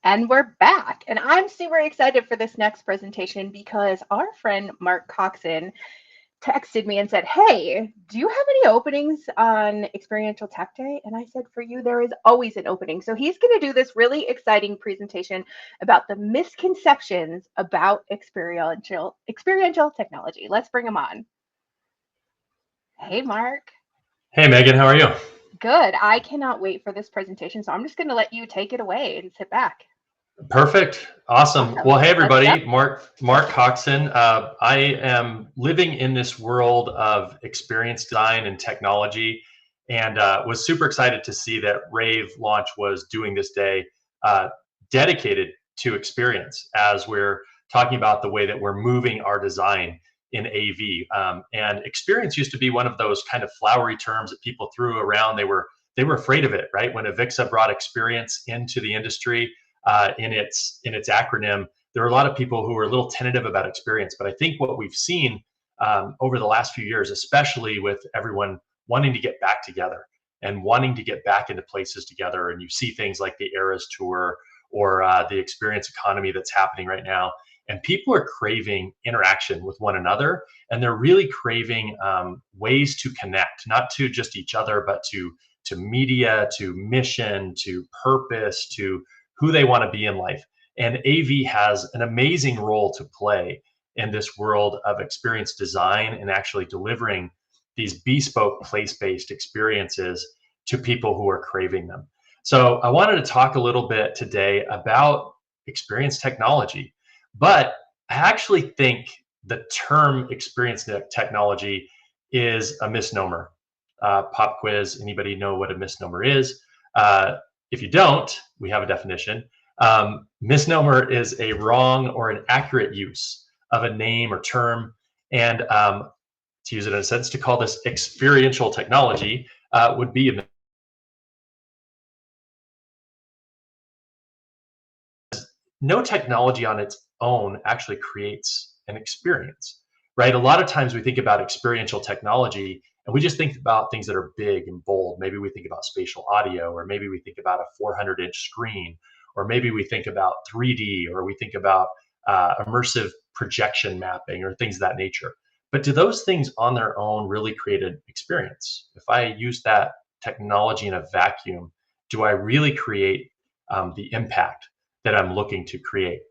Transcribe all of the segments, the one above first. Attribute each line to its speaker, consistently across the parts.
Speaker 1: And we're back. And I'm super excited for this next presentation because our friend Mark Coxon texted me and said, "Hey, do you have any openings on Experiential Tech Day?" And I said, "For you, there is always an opening." So he's going to do this really exciting presentation about the misconceptions about experiential technology. Let's bring him on. Hey, Mark.
Speaker 2: Hey, Megan, how are you?
Speaker 1: Good. I cannot wait for this presentation. So I'm just going to let you take it away and sit back.
Speaker 2: Perfect. Awesome. Well, hey,
Speaker 1: Let's
Speaker 2: everybody. Mark Coxon. I am living in this world of experience design and technology, and was super excited to see that LAVNCH was doing this day dedicated to experience, as we're talking about the way that we're moving our design in AV. And experience used to be one of those kind of flowery terms that people threw around. They were afraid of it, right? When Avixa brought experience into the industry, in its acronym, there are a lot of people who are a little tentative about experience. But I think what we've seen over the last few years, especially with everyone wanting to get back together and wanting to get back into places together, and you see things like the Eras Tour or the experience economy that's happening right now, and people are craving interaction with one another, and they're really craving ways to connect, not to just each other, but to media, to mission, to purpose, to who they want to be in life. And AV has an amazing role to play in this world of experience design and actually delivering these bespoke place-based experiences to people who are craving them. So I wanted to talk a little bit today about experience technology, but I actually think the term experience technology is a misnomer. Pop quiz, anybody know what a misnomer is? If you don't, we have a definition. Misnomer is a wrong or an accurate use of a name or term. And to use it in a sense, to call this experiential technology would be a no technology on its own actually creates an experience, right? A lot of times we think about experiential technology and we just think about things that are big and bold. Maybe we think about spatial audio, or maybe we think about a 400-inch screen, or maybe we think about 3D, or we think about immersive projection mapping or things of that nature. But do those things on their own really create an experience? If I use that technology in a vacuum, do I really create the impact that I'm looking to create?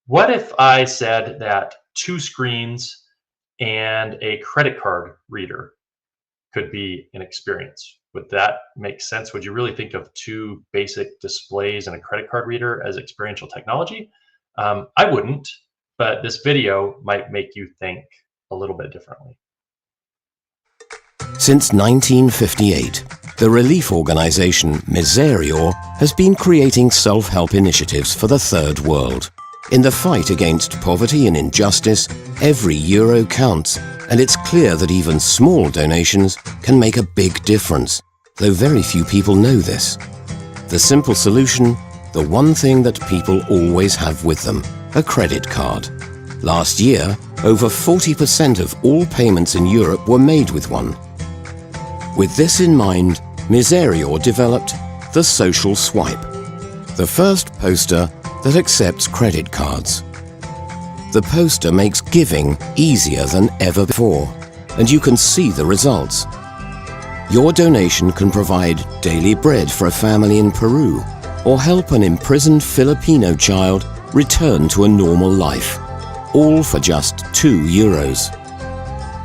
Speaker 2: What if I said that 2 screens and a credit card reader could be an experience? Would that make sense? Would you really think of 2 basic displays and a credit card reader as experiential technology? I wouldn't, but this video might make you think a little bit differently.
Speaker 3: Since 1958, the relief organization Miserior has been creating self-help initiatives for the third world. In the fight against poverty and injustice, every euro counts, and it's clear that even small donations can make a big difference, though very few people know this. The simple solution, the one thing that people always have with them, a credit card. Last year, over 40% of all payments in Europe were made with one. With this in mind, Miserior developed the Social Swipe, the first poster that accepts credit cards. The poster makes giving easier than ever before, and you can see the results. Your donation can provide daily bread for a family in Peru, or help an imprisoned Filipino child return to a normal life, all for just €2.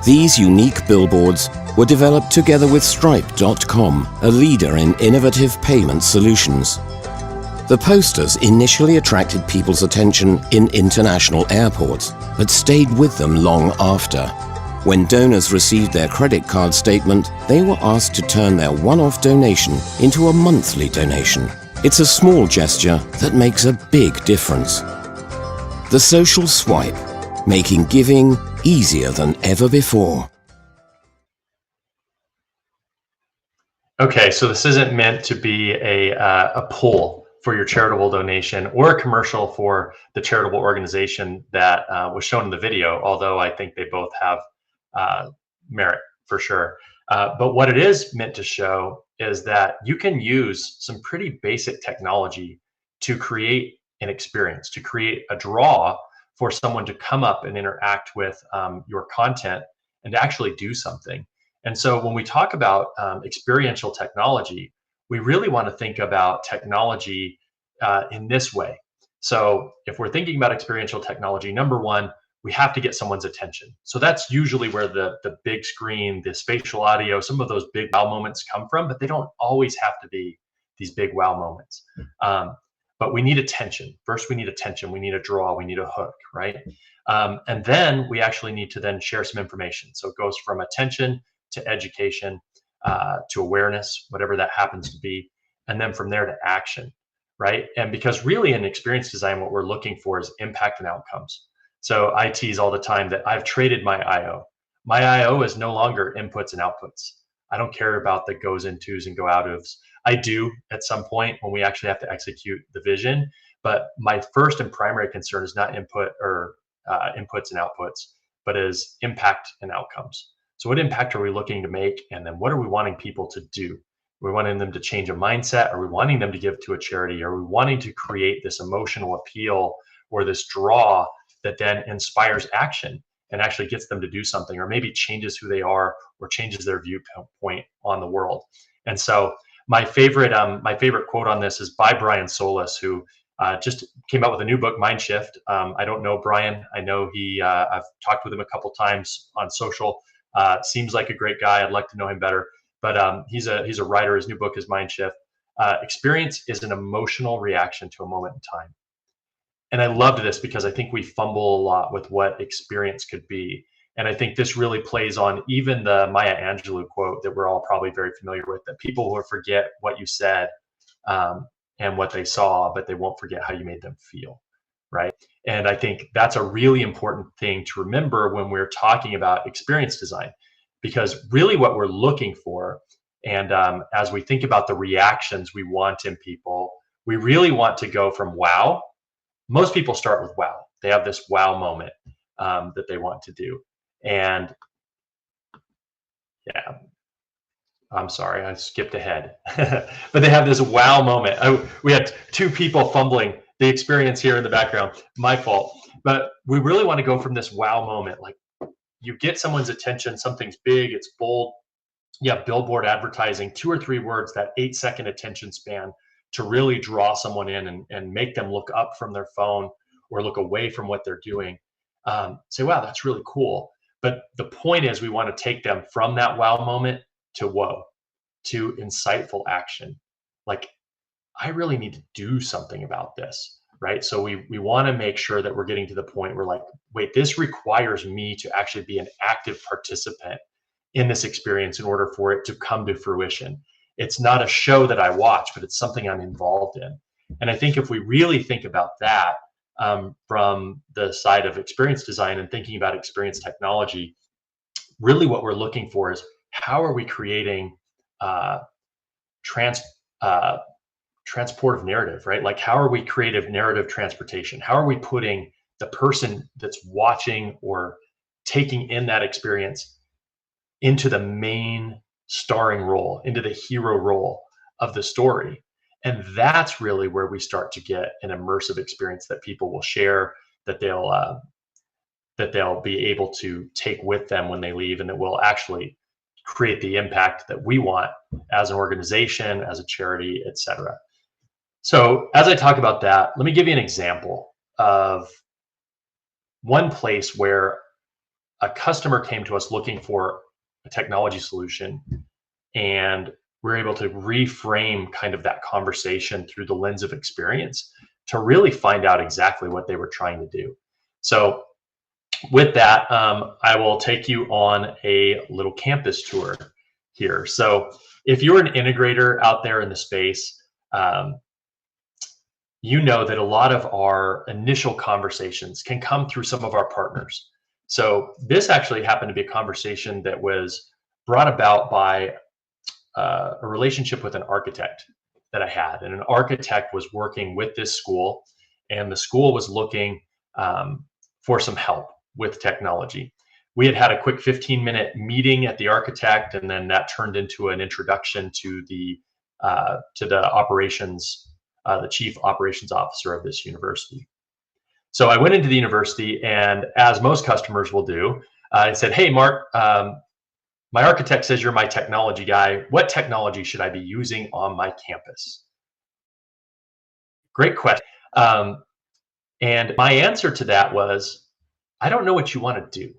Speaker 3: These unique billboards were developed together with Stripe.com, a leader in innovative payment solutions. The posters initially attracted people's attention in international airports, but stayed with them long after. When donors received their credit card statement, they were asked to turn their one-off donation into a monthly donation. It's a small gesture that makes a big difference. The Social Swipe, making giving easier than ever before.
Speaker 2: Okay, so this isn't meant to be a pull for your charitable donation or a commercial for the charitable organization that was shown in the video, although I think they both have merit for sure. But what it is meant to show is that you can use some pretty basic technology to create an experience, to create a draw for someone to come up and interact with your content and to actually do something. And so when we talk about experiential technology, we really want to think about technology in this way. So if we're thinking about experiential technology, number one, we have to get someone's attention. So that's usually where the big screen, the spatial audio, some of those big wow moments come from, but they don't always have to be these big wow moments. But we need attention. First, we need attention. We need a draw. We need a hook, right? And then we actually need to then share some information. So it goes from attention to education, to awareness, whatever that happens to be, and then from there to action, right? And because really in experience design, what we're looking for is impact and outcomes. So I tease all the time that I've traded my IO. My IO is no longer inputs and outputs. I don't care about the goes intos and go out ofs. I do at some point when we actually have to execute the vision, but my first and primary concern is not input or inputs and outputs, but is impact and outcomes. So what impact are we looking to make? And then what are we wanting people to do? Are we wanting them to change a mindset? Are we wanting them to give to a charity? Are we wanting to create this emotional appeal or this draw that then inspires action and actually gets them to do something, or maybe changes who they are or changes their viewpoint on the world? And so my favorite quote on this is by Brian Solis, who just came out with a new book, Mind Shift. I don't know Brian. I know I've talked with him a couple times on social. Seems like a great guy. I'd like to know him better. But he's a writer. His new book is Mind Shift. Experience is an emotional reaction to a moment in time. And I loved this because I think we fumble a lot with what experience could be. And I think this really plays on even the Maya Angelou quote that we're all probably very familiar with, that people will forget what you said and what they saw, but they won't forget how you made them feel, right? And I think that's a really important thing to remember when we're talking about experience design, because really what we're looking for, and as we think about the reactions we want in people, we really want to go from wow. Most people start with wow. They have this wow moment that they want to do. And yeah, I'm sorry, I skipped ahead. But they have this wow moment. We had two people fumbling the experience here in the background. My fault. But we really want to go from this wow moment. Like, you get someone's attention, something's big, it's bold. You have billboard advertising, 2 or 3 words, that 8-second attention span to really draw someone in and make them look up from their phone or look away from what they're doing. Say, wow, that's really cool. But the point is, we want to take them from that wow moment to whoa, to insightful action. Like, I really need to do something about this, right? So we want to make sure that we're getting to the point where, like, wait, this requires me to actually be an active participant in this experience in order for it to come to fruition. It's not a show that I watch, but it's something I'm involved in. And I think if we really think about that from the side of experience design and thinking about experience technology, really what we're looking for is, how are we creating transportive narrative, right? Like, how are we creative narrative transportation? How are we putting the person that's watching or taking in that experience into the main starring role, into the hero role of the story? And that's really where we start to get an immersive experience that people will share, that they'll be able to take with them when they leave, and that will actually create the impact that we want as an organization, as a charity, etc. So as I talk about that, let me give you an example of one place where a customer came to us looking for a technology solution, and we're able to reframe kind of that conversation through the lens of experience to really find out exactly what they were trying to do. So with that, I will take you on a little campus tour here. So if you're an integrator out there in the space, you know that a lot of our initial conversations can come through some of our partners. So this actually happened to be a conversation that was brought about by a relationship with an architect that I had. And an architect was working with this school, and the school was looking for some help with technology. We had a quick 15-minute meeting at the architect, and then that turned into an introduction to the operations the chief operations officer of this university. So I went into the university, and as most customers will do, I said, "Hey, Mark, my architect says you're my technology guy. What technology should I be using on my campus?" Great question. And my answer to that was, I don't know what you want to do.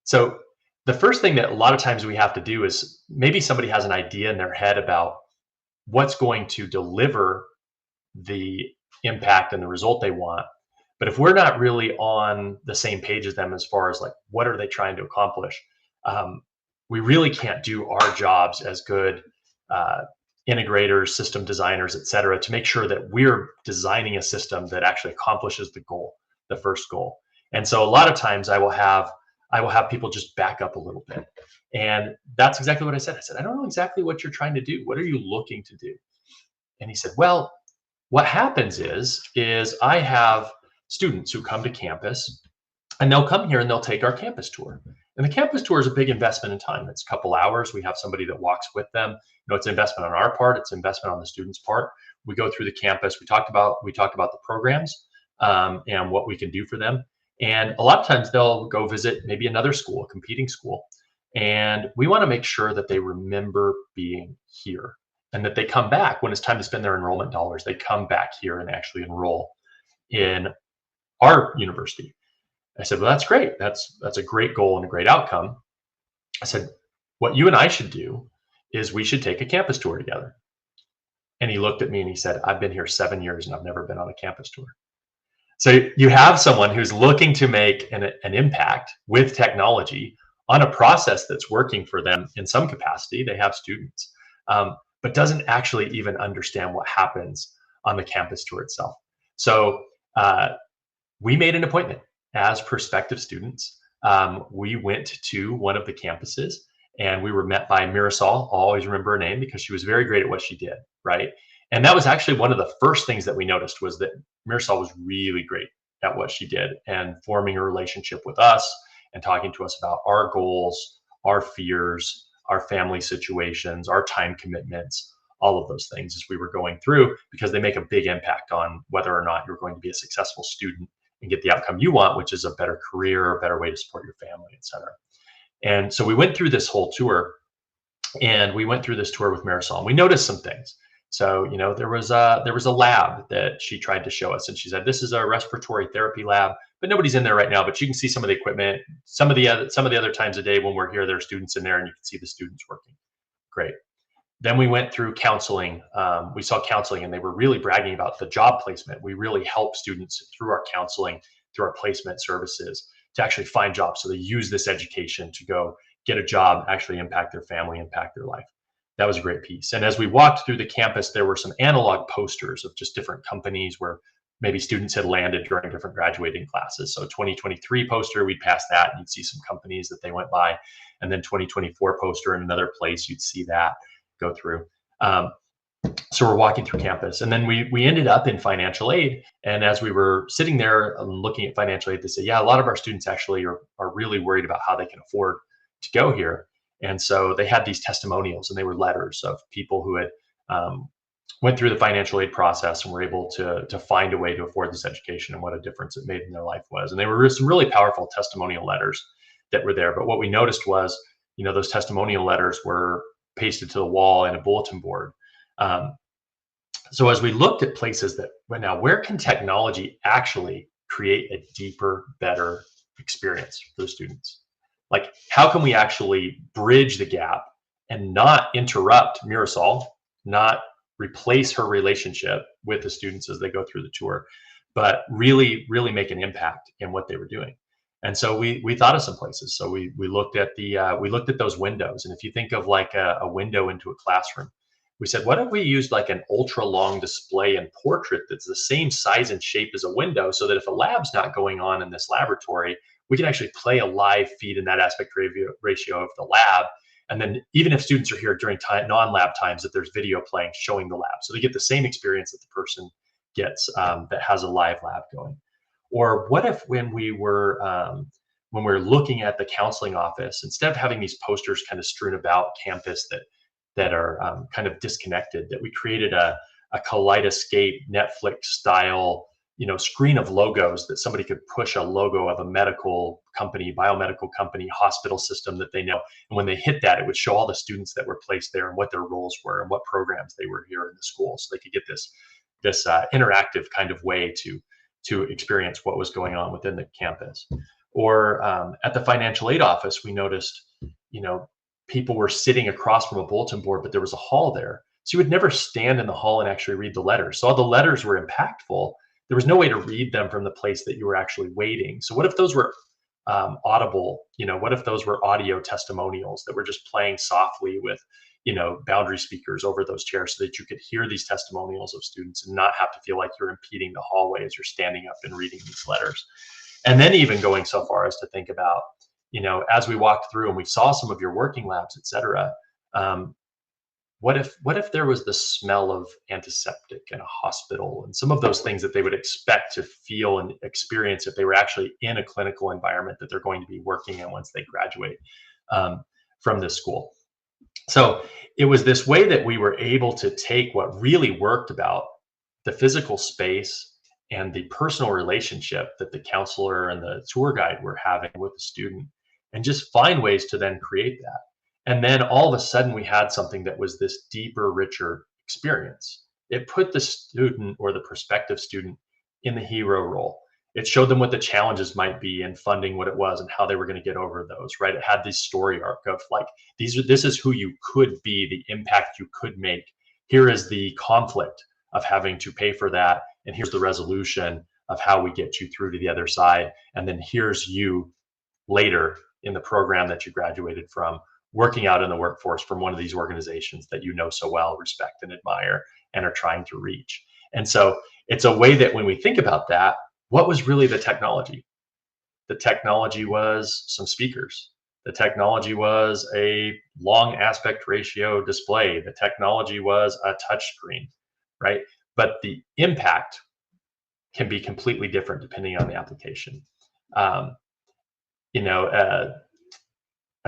Speaker 2: So the first thing that a lot of times we have to do is maybe somebody has an idea in their head about what's going to deliver the impact and the result they want. But if we're not really on the same page as them as far as like, what are they trying to accomplish? We really can't do our jobs as good integrators, system designers, et cetera, to make sure that we're designing a system that actually accomplishes the goal, the first goal. And so a lot of times I will have people just back up a little bit. And that's exactly what I said. I said, I don't know exactly what you're trying to do. What are you looking to do? And he said, well, what happens is I have students who come to campus, and they'll come here and they'll take our campus tour. And the campus tour is a big investment in time. It's a couple hours. We have somebody that walks with them. You know, it's an investment on our part. It's an investment on the students' part. We go through the campus. We talked about the programs and what we can do for them. And a lot of times they'll go visit maybe another school, a competing school. And we want to make sure that they remember being here and that they come back when it's time to spend their enrollment dollars. They come back here and actually enroll in our university. I said, well, that's great. That's a great goal and a great outcome. I said, what you and I should do is we should take a campus tour together. And he looked at me and he said, I've been here 7 years and I've never been on a campus tour. So you have someone who's looking to make an impact with technology on a process that's working for them in some capacity. They have students, but doesn't actually even understand what happens on the campus tour itself. So we made an appointment as prospective students. We went to one of the campuses and we were met by Marisol. I'll always remember her name because she was very great at what she did, right? And that was actually one of the first things that we noticed, was that Marisol was really great at what she did and forming a relationship with us and talking to us about our goals, our fears, our family situations, our time commitments, all of those things as we were going through, because they make a big impact on whether or not you're going to be a successful student and get the outcome you want, which is a better career, a better way to support your family, et cetera. And so we went through this whole tour, and we went through this tour with Marisol, and we noticed some things. So, you know, there was a lab that she tried to show us, and she said, this is a respiratory therapy lab, but nobody's in there right now, but you can see some of the equipment. Some of the other times a day when we're here, there are students in there and you can see the students working. Great. Then we went through counseling. We saw counseling, and they were really bragging about the job placement. We really help students through our counseling, through our placement services, to actually find jobs. So they use this education to go get a job, actually impact their family, impact their life. That was a great piece. And as we walked through the campus, there were some analog posters of just different companies where maybe students had landed during different graduating classes. So 2023 poster, we'd pass that and you'd see some companies that they went by. And then 2024 poster in another place, you'd see that go through. So we're walking through campus, and then we ended up in financial aid. And as we were sitting there looking at financial aid, they said, yeah, a lot of our students actually are really worried about how they can afford to go here. And so they had these testimonials, and they were letters of people who had went through the financial aid process and were able to find a way to afford this education, and what a difference it made in their life was. And they were some really powerful testimonial letters that were there. But what we noticed was, you know, those testimonial letters were pasted to the wall in a bulletin board. So as we looked at places that, well, now where can technology actually create a deeper, better experience for the students? Like, how can we actually bridge the gap and not interrupt Marisol, not replace her relationship with the students as they go through the tour, but really, really make an impact in what they were doing? And so we thought of some places. So we looked at those windows. And if you think of like a window into a classroom, we said, what if we used like an ultra long display and portrait that's the same size and shape as a window, so that if a lab's not going on in this laboratory, we can actually play a live feed in that aspect ratio of the lab. And then even if students are here during non-lab times, that there's video playing showing the lab. So they get the same experience that the person gets that has a live lab going. Or what if when we were looking at the counseling office, instead of having these posters kind of strewn about campus that are kind of disconnected, that we created a a kaleidoscope Netflix style, screen of logos that somebody could push a logo of a medical company, biomedical company, hospital system that they know. And when they hit that, it would show all the students that were placed there and what their roles were and what programs they were here in the school. So they could get this interactive kind of way to experience what was going on within the campus. Or at the financial aid office, we noticed, people were sitting across from a bulletin board, but there was a hall there. So you would never stand in the hall and actually read the letters. So all the letters were impactful. There was no way to read them from the place that you were actually waiting. So what if those were audible? What if those were audio testimonials that were just playing softly with, boundary speakers over those chairs so that you could hear these testimonials of students and not have to feel like you're impeding the hallway as you're standing up and reading these letters. And then even going so far as to think about, as we walked through and we saw some of your working labs, et cetera, what if there was the smell of antiseptic in a hospital and some of those things that they would expect to feel and experience if they were actually in a clinical environment that they're going to be working in once they graduate from this school. So it was this way that we were able to take what really worked about the physical space and the personal relationship that the counselor and the tour guide were having with the student and just find ways to then create that. And then all of a sudden we had something that was this deeper, richer experience. It put the student or the prospective student in the hero role. It showed them what the challenges might be in funding what it was and how they were going to get over those, right? It had this story arc of like, this is who you could be, the impact you could make. Here is the conflict of having to pay for that. And here's the resolution of how we get you through to the other side. And then here's you later in the program that you graduated from, working out in the workforce from one of these organizations that you know so well, respect and admire, and are trying to reach. And so it's a way that when we think about that, what was really the technology? The technology was some speakers. The technology was a long aspect ratio display. The technology was a touch screen, right? But the impact can be completely different depending on the application. A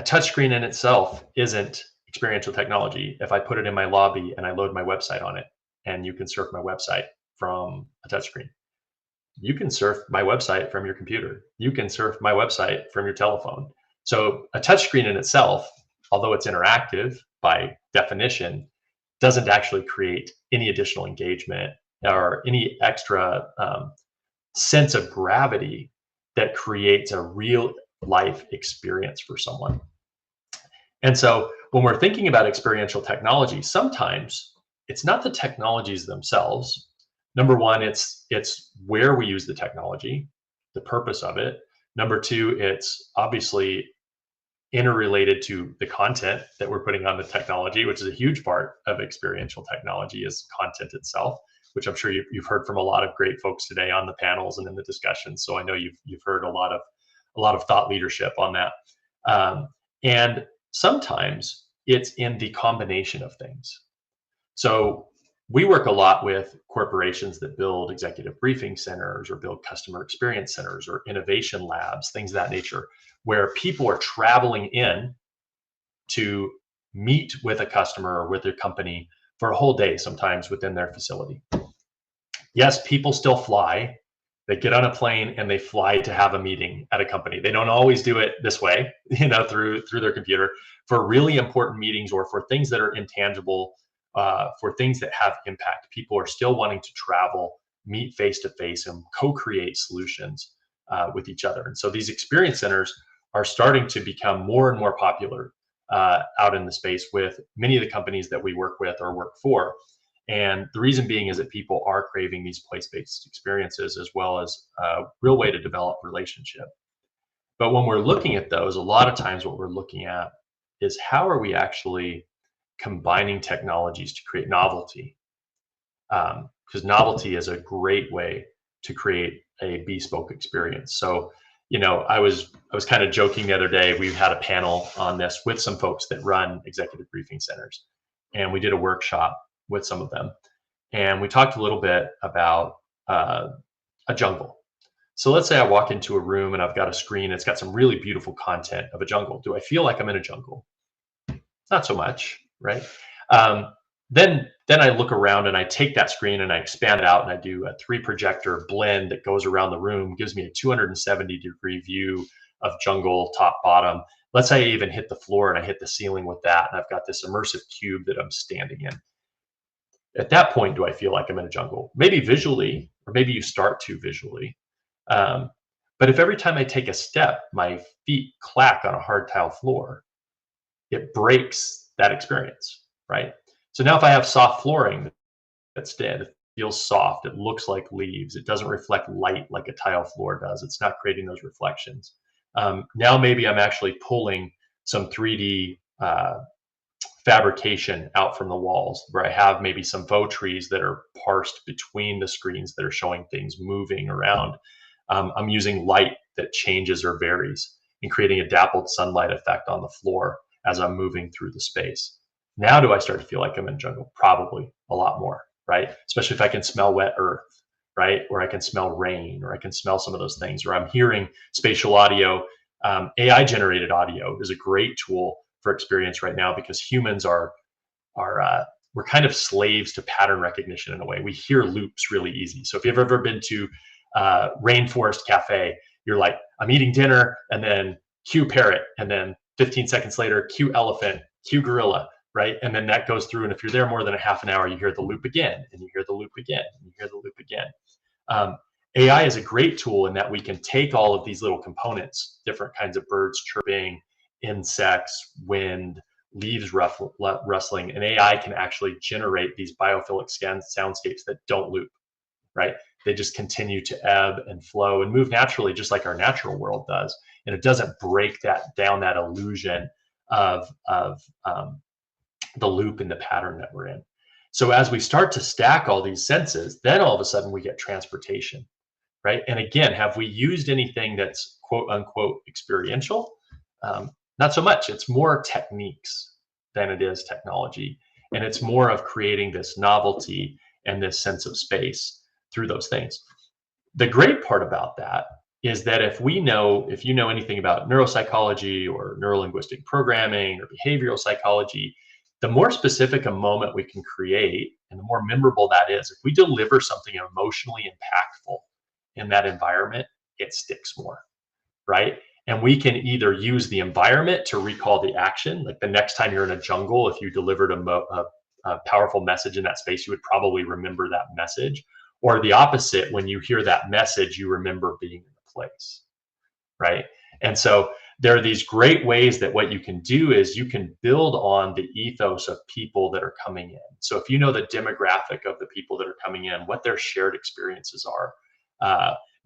Speaker 2: touchscreen in itself isn't experiential technology if I put it in my lobby and I load my website on it, and you can surf my website from a touchscreen. You can surf my website from your computer. You can surf my website from your telephone. So a touchscreen in itself, although it's interactive by definition, doesn't actually create any additional engagement or any extra sense of gravity that creates a real life experience for someone. And so when we're thinking about experiential technology, sometimes it's not the technologies themselves. Number one, it's where we use the technology, the purpose of it. Number two, it's obviously interrelated to the content that we're putting on the technology, which is a huge part of experiential technology, is content itself, which I'm sure you've heard from a lot of great folks today on the panels and in the discussions. So I know you've heard a lot of thought leadership on that. And sometimes it's in the combination of things. So we work a lot with corporations that build executive briefing centers or build customer experience centers or innovation labs, things of that nature, where people are traveling in to meet with a customer or with their company for a whole day, sometimes within their facility. Yes, people still fly. They get on a plane and they fly to have a meeting at a company. They don't always do it this way, through their computer. For really important meetings or for things that are intangible, for things that have impact, people are still wanting to travel, meet face to face, and co-create solutions with each other. And so these experience centers are starting to become more and more popular out in the space with many of the companies that we work with or work for. And the reason being is that people are craving these place-based experiences as well as a real way to develop relationship. But when we're looking at those, a lot of times what we're looking at is how are we actually combining technologies to create novelty? Because novelty is a great way to create a bespoke experience. So, I was kind of joking the other day. We had a panel on this with some folks that run executive briefing centers, and we did a workshop with some of them, and we talked a little bit about a jungle. So let's say I walk into a room and I've got a screen. It's got some really beautiful content of a jungle. Do I feel like I'm in a jungle? Not so much, right? Then Then I look around and I take that screen and I expand it out and I do a 3 projector blend that goes around the room, gives me a 270-degree view of jungle, top, bottom. Let's say I even hit the floor and I hit the ceiling with that, and I've got this immersive cube that I'm standing in. At that point, do I feel like I'm in a jungle? Maybe visually, or maybe you start to visually. But if every time I take a step, my feet clack on a hard tile floor, it breaks that experience, right? So now if I have soft flooring that's dead, it feels soft, it looks like leaves, it doesn't reflect light like a tile floor does, it's not creating those reflections. Now maybe I'm actually pulling some 3D fabrication out from the walls, where I have maybe some faux trees that are parsed between the screens that are showing things moving around. I'm using light that changes or varies and creating a dappled sunlight effect on the floor as I'm moving through the space. Now do I start to feel like I'm in jungle? Probably a lot more, right? Especially if I can smell wet earth, right? Or I can smell rain, or I can smell some of those things, or I'm hearing spatial audio. AI generated audio is a great tool for experience right now, because humans are we're kind of slaves to pattern recognition in a way. We hear loops really easy. So if you've ever been to Rainforest Cafe, you're like, I'm eating dinner, and then cue parrot, and then 15 seconds later, cue elephant, cue gorilla, right? And then that goes through. And if you're there more than a half an hour, you hear the loop again, and you hear the loop again, and you hear the loop again. AI is a great tool in that we can take all of these little components, different kinds of birds chirping, insects, wind, leaves rustling, and AI can actually generate these biophilic soundscapes that don't loop, right? They just continue to ebb and flow and move naturally, just like our natural world does. And it doesn't break that illusion of the loop and the pattern that we're in. So as we start to stack all these senses, then all of a sudden we get transportation, right? And again, have we used anything that's quote unquote experiential? Not so much. It's more techniques than it is technology. And it's more of creating this novelty and this sense of space through those things. The great part about that is that if you know anything about neuropsychology or neurolinguistic programming or behavioral psychology, the more specific a moment we can create and the more memorable that is, if we deliver something emotionally impactful in that environment, it sticks more, right? And we can either use the environment to recall the action, like the next time you're in a jungle, if you delivered a powerful message in that space, you would probably remember that message. Or the opposite, when you hear that message, you remember being in the place, right? And so there are these great ways that what you can do is you can build on the ethos of people that are coming in. So if you know the demographic of the people that are coming in, what their shared experiences are,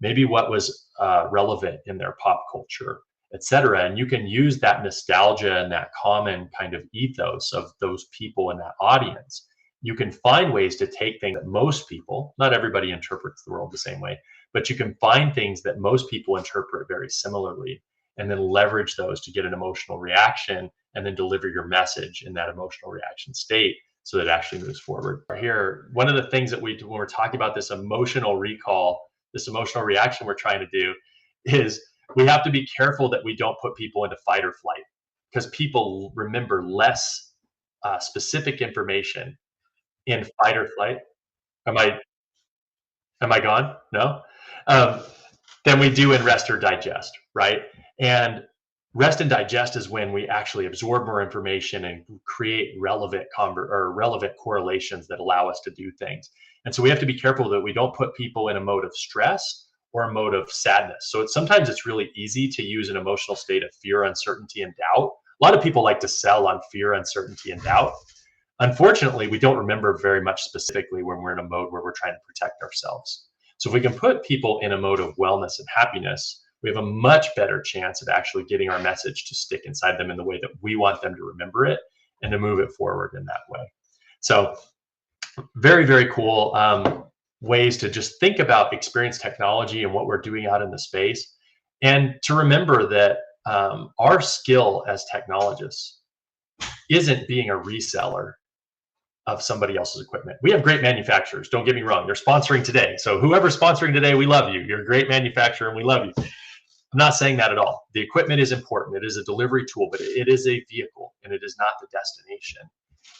Speaker 2: maybe what was relevant in their pop culture, et cetera. And you can use that nostalgia and that common kind of ethos of those people in that audience. You can find ways to take things that most people, not everybody interprets the world the same way, but you can find things that most people interpret very similarly, and then leverage those to get an emotional reaction, and then deliver your message in that emotional reaction state so that it actually moves forward. Here, one of the things that we do when we're talking about this emotional recall, this emotional reaction we're trying to do, is we have to be careful that we don't put people into fight or flight, because people remember less specific information in fight or flight. Am I gone? No? Than we do in rest or digest, right? And rest and digest is when we actually absorb more information and create relevant correlations that allow us to do things. And so we have to be careful that we don't put people in a mode of stress or a mode of sadness. So sometimes it's really easy to use an emotional state of fear, uncertainty, and doubt. A lot of people like to sell on fear, uncertainty, and doubt. Unfortunately, we don't remember very much specifically when we're in a mode where we're trying to protect ourselves. So if we can put people in a mode of wellness and happiness, we have a much better chance of actually getting our message to stick inside them in the way that we want them to remember it and to move it forward in that way. So very, very cool ways to just think about experience technology and what we're doing out in the space. And to remember that our skill as technologists isn't being a reseller of somebody else's equipment. We have great manufacturers, don't get me wrong, they're sponsoring today. So whoever's sponsoring today, we love you. You're a great manufacturer and we love you. I'm not saying that at all. The equipment is important. It is a delivery tool, but it is a vehicle and it is not the destination.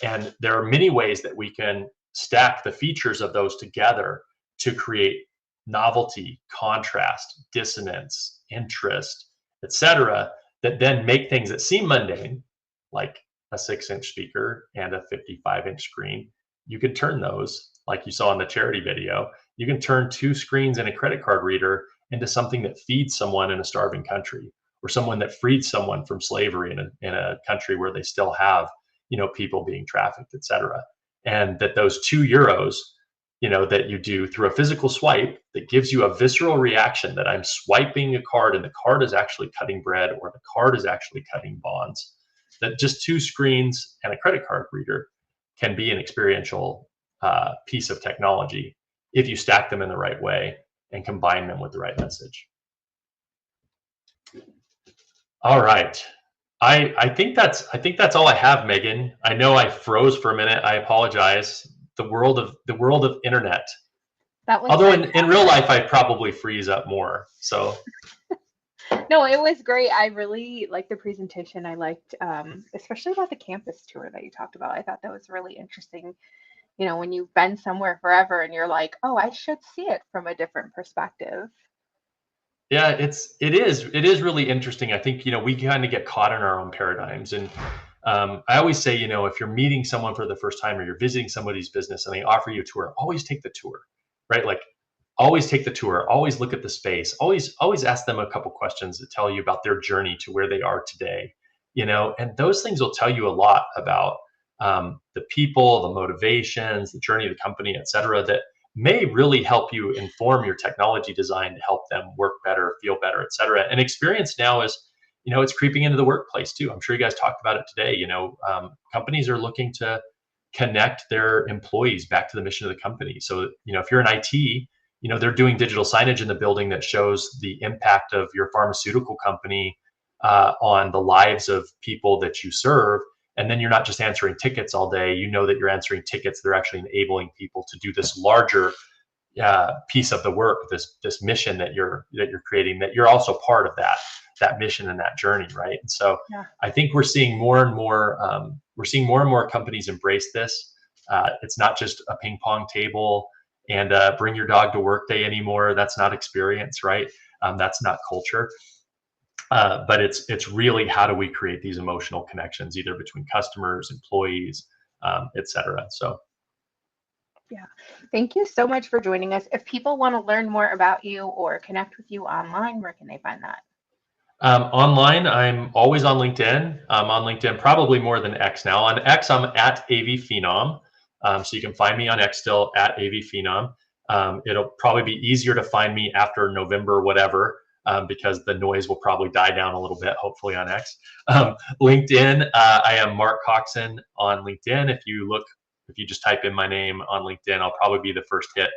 Speaker 2: And there are many ways that we can stack the features of those together to create novelty, contrast, dissonance, interest, etc., that then make things that seem mundane, like a 6-inch speaker and a 55-inch screen. You can turn those, like you saw in the charity video, you can turn 2 screens and a credit card reader into something that feeds someone in a starving country, or someone that freed someone from slavery in a country where they still have, people being trafficked, etc. And that those €2, that you do through a physical swipe that gives you a visceral reaction that I'm swiping a card and the card is actually cutting bread, or the card is actually cutting bonds, that just 2 screens and a credit card reader can be an experiential piece of technology if you stack them in the right way and combine them with the right message. All right. I think that's all I have, Megan. I know I froze for a minute. I apologize. The world of internet.
Speaker 1: That was
Speaker 2: Although in real life I probably freeze up more. So
Speaker 1: no, it was great. I really liked the presentation. I liked especially about the campus tour that you talked about. I thought that was really interesting. When you've been somewhere forever and you're like, oh, I should see it from a different perspective.
Speaker 2: Yeah, it is really interesting. I think, we kind of get caught in our own paradigms. And I always say, if you're meeting someone for the first time or you're visiting somebody's business and they offer you a tour, always take the tour, right? Like always take the tour, always look at the space, always ask them a couple questions that tell you about their journey to where they are today, and those things will tell you a lot about the people, the motivations, the journey of the company, et cetera, that may really help you inform your technology design to help them work better, feel better, et cetera. And experience now is, it's creeping into the workplace too. I'm sure you guys talked about it today. Companies are looking to connect their employees back to the mission of the company. So, if you're in IT, they're doing digital signage in the building that shows the impact of your pharmaceutical company on the lives of people that you serve. And then you're not just answering tickets all day. That you're answering tickets. They're actually enabling people to do this larger piece of the work, this mission that you're creating. That you're also part of that mission and that journey, right? And so, yeah. I think we're seeing more and more companies embrace this. It's not just a ping pong table and bring your dog to work day anymore. That's not experience, right? That's not culture. But it's really, how do we create these emotional connections, either between customers, employees, et cetera. So,
Speaker 1: yeah, thank you so much for joining us. If people want to learn more about you or connect with you online, where can they find that?
Speaker 2: Online, I'm always on LinkedIn. I'm on LinkedIn probably more than X now. On X, I'm at AVPhenom. So you can find me on X still at AVPhenom. It'll probably be easier to find me after November, whatever. Because the noise will probably die down a little bit, hopefully on X. LinkedIn, I am Mark Coxon on LinkedIn. If you just type in my name on LinkedIn, I'll probably be the first hit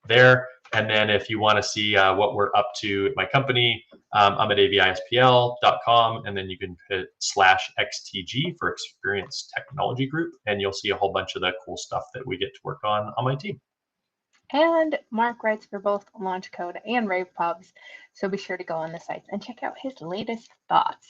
Speaker 2: there. And then if you want to see what we're up to at my company, I'm at avispl.com, and then you can hit /XTG for Experience Technology Group, and you'll see a whole bunch of the cool stuff that we get to work on my team.
Speaker 1: And Mark writes for both Launch Code and rAVe Pubs, so be sure to go on the sites and check out his latest thoughts.